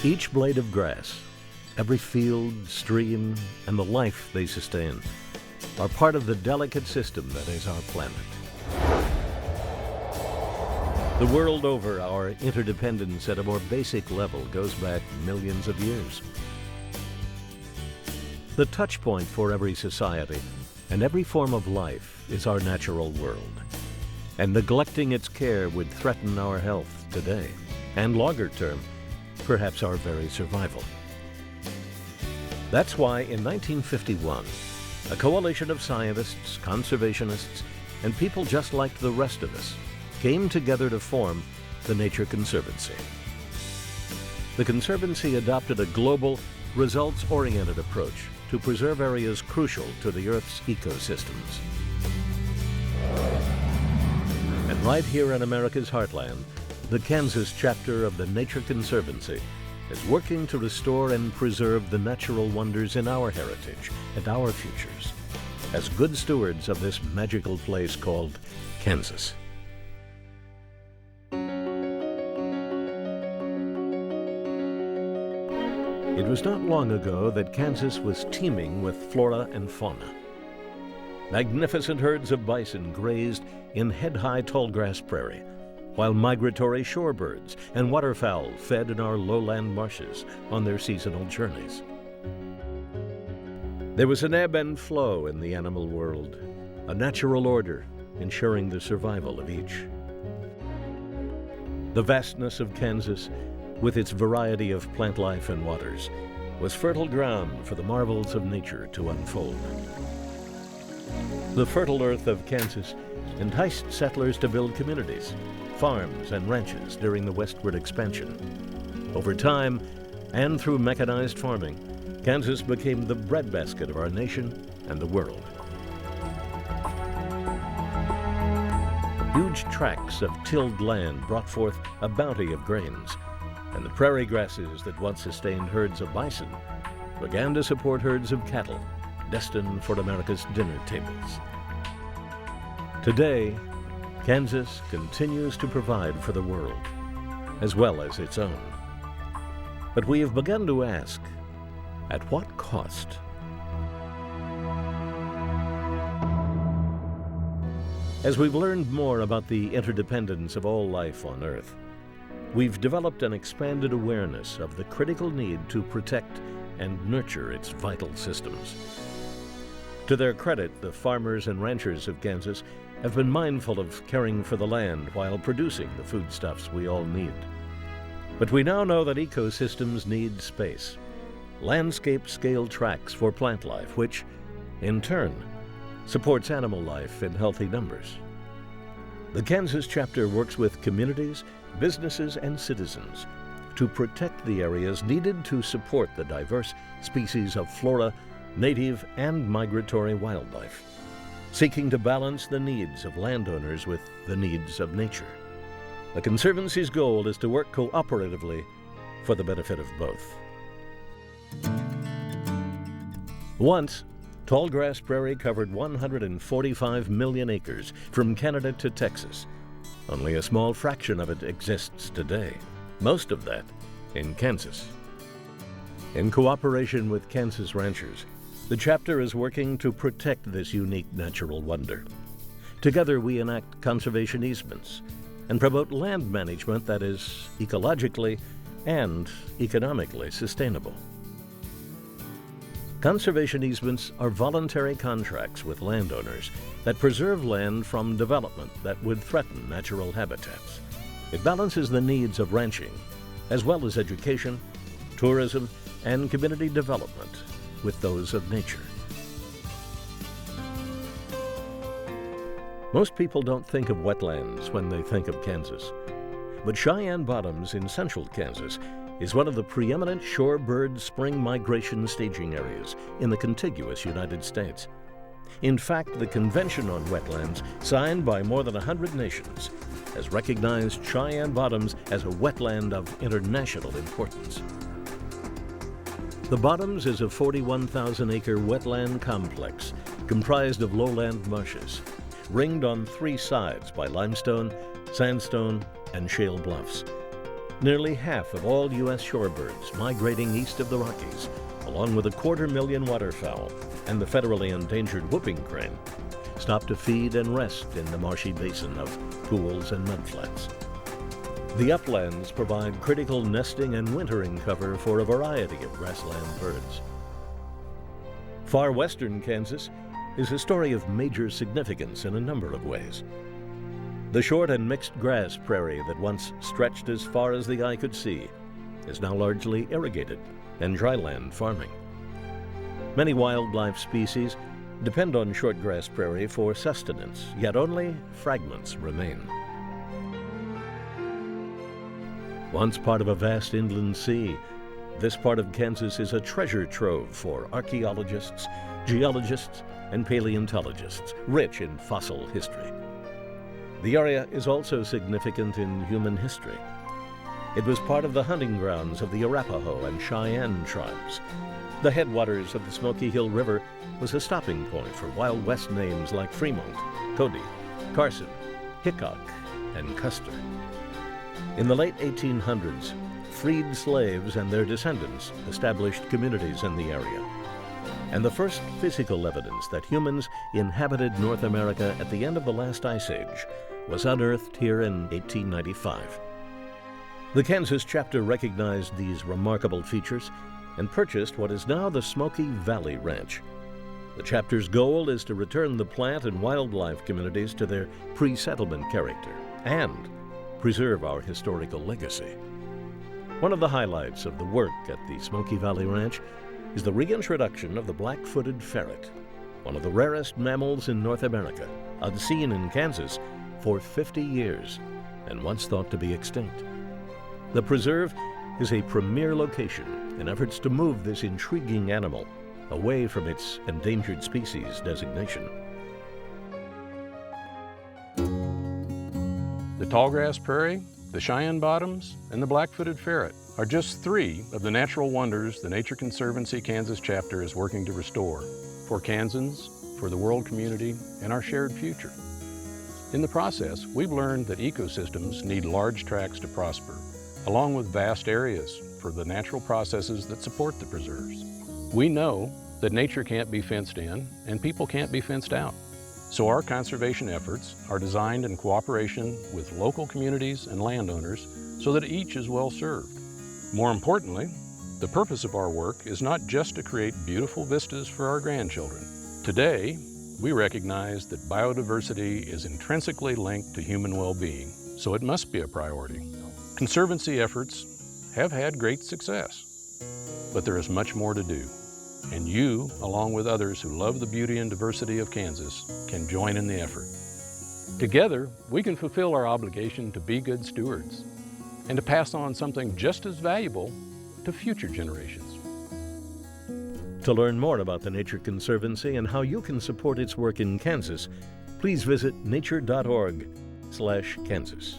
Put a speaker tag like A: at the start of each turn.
A: Each blade of grass, every field, stream, and the life they sustain are part of the delicate system that is our planet. The world over, our interdependence at a more basic level goes back millions of years. The touch point for every society and every form of life is our natural world, and neglecting its care would threaten our health today, and longer term, perhaps our very survival. That's why in 1951, a coalition of scientists, conservationists, and people just like the rest of us came together to form the Nature Conservancy. The Conservancy adopted a global, results-oriented approach to preserve areas crucial to the Earth's ecosystems. And right here in America's heartland, the Kansas chapter of the Nature Conservancy is working to restore and preserve the natural wonders in our heritage and our futures as good stewards of this magical place called Kansas. It was not long ago that Kansas was teeming with flora and fauna. Magnificent herds of bison grazed in head-high tallgrass prairie, while migratory shorebirds and waterfowl fed in our lowland marshes on their seasonal journeys. There was an ebb and flow in the animal world, a natural order ensuring the survival of each. The vastness of Kansas, with its variety of plant life and waters, was fertile ground for the marvels of nature to unfold. The fertile earth of Kansas enticed settlers to build communities, farms, and ranches during the westward expansion. Over time, and through mechanized farming, Kansas became the breadbasket of our nation and the world. Huge tracts of tilled land brought forth a bounty of grains, and the prairie grasses that once sustained herds of bison began to support herds of cattle destined for America's dinner tables. Today, Kansas continues to provide for the world, as well as its own. But we have begun to ask, at what cost? As we've learned more about the interdependence of all life on Earth, we've developed an expanded awareness of the critical need to protect and nurture its vital systems. To their credit, the farmers and ranchers of Kansas have been mindful of caring for the land while producing the foodstuffs we all need. But we now know that ecosystems need space, landscape-scale tracts for plant life, which, in turn, supports animal life in healthy numbers. The Kansas chapter works with communities, businesses, and citizens to protect the areas needed to support the diverse species of flora, native and migratory wildlife, seeking to balance the needs of landowners with the needs of nature. The Conservancy's goal is to work cooperatively for the benefit of both. Once, tallgrass prairie covered 145 million acres from Canada to Texas. Only a small fraction of it exists today, most of that in Kansas. In cooperation with Kansas ranchers, the chapter is working to protect this unique natural wonder. Together we enact conservation easements and promote land management that is ecologically and economically sustainable. Conservation easements are voluntary contracts with landowners that preserve land from development that would threaten natural habitats. It balances the needs of ranching, as well as education, tourism, and community development with those of nature. Most people don't think of wetlands when they think of Kansas, but Cheyenne Bottoms in central Kansas is one of the preeminent shorebird spring migration staging areas in the contiguous United States. In fact, the Convention on Wetlands, signed by more than 100 nations, has recognized Cheyenne Bottoms as a wetland of international importance. The Bottoms is a 41,000-acre wetland complex comprised of lowland marshes, ringed on three sides by limestone, sandstone, and shale bluffs. Nearly half of all U.S. shorebirds migrating east of the Rockies, along with 250,000 waterfowl and the federally endangered whooping crane, stop to feed and rest in the marshy basin of pools and mudflats. The uplands provide critical nesting and wintering cover for a variety of grassland birds. Far western Kansas is a story of major significance in a number of ways. The short and mixed grass prairie that once stretched as far as the eye could see is now largely irrigated and dryland farming. Many wildlife species depend on shortgrass prairie for sustenance, yet only fragments remain. Once part of a vast inland sea, this part of Kansas is a treasure trove for archaeologists, geologists, and paleontologists, rich in fossil history. The area is also significant in human history. It was part of the hunting grounds of the Arapaho and Cheyenne tribes. The headwaters of the Smoky Hill River was a stopping point for Wild West names like Fremont, Cody, Carson, Hickok, and Custer. In the late 1800s, freed slaves and their descendants established communities in the area. And the first physical evidence that humans inhabited North America at the end of the last ice age was unearthed here in 1895. The Kansas chapter recognized these remarkable features and purchased what is now the Smoky Valley Ranch. The chapter's goal is to return the plant and wildlife communities to their pre-settlement character and preserve our historical legacy. One of the highlights of the work at the Smoky Valley Ranch is the reintroduction of the black-footed ferret, one of the rarest mammals in North America, unseen in Kansas for 50 years and once thought to be extinct. The preserve is a premier location in efforts to move this intriguing animal away from its endangered species designation.
B: The Tallgrass Prairie, the Cheyenne Bottoms, and the black-footed ferret are just 3 of the natural wonders the Nature Conservancy Kansas chapter is working to restore for Kansans, for the world community, and our shared future. In the process, we've learned that ecosystems need large tracts to prosper, along with vast areas for the natural processes that support the preserves. We know that nature can't be fenced in and people can't be fenced out. So our conservation efforts are designed in cooperation with local communities and landowners so that each is well served. More importantly, the purpose of our work is not just to create beautiful vistas for our grandchildren. Today, we recognize that biodiversity is intrinsically linked to human well-being, so it must be a priority. Conservancy efforts have had great success, but there is much more to do. And you, along with others who love the beauty and diversity of Kansas, can join in the effort. Together, we can fulfill our obligation to be good stewards and to pass on something just as valuable to future generations.
A: To learn more about the Nature Conservancy and how you can support its work in Kansas, please visit nature.org/Kansas.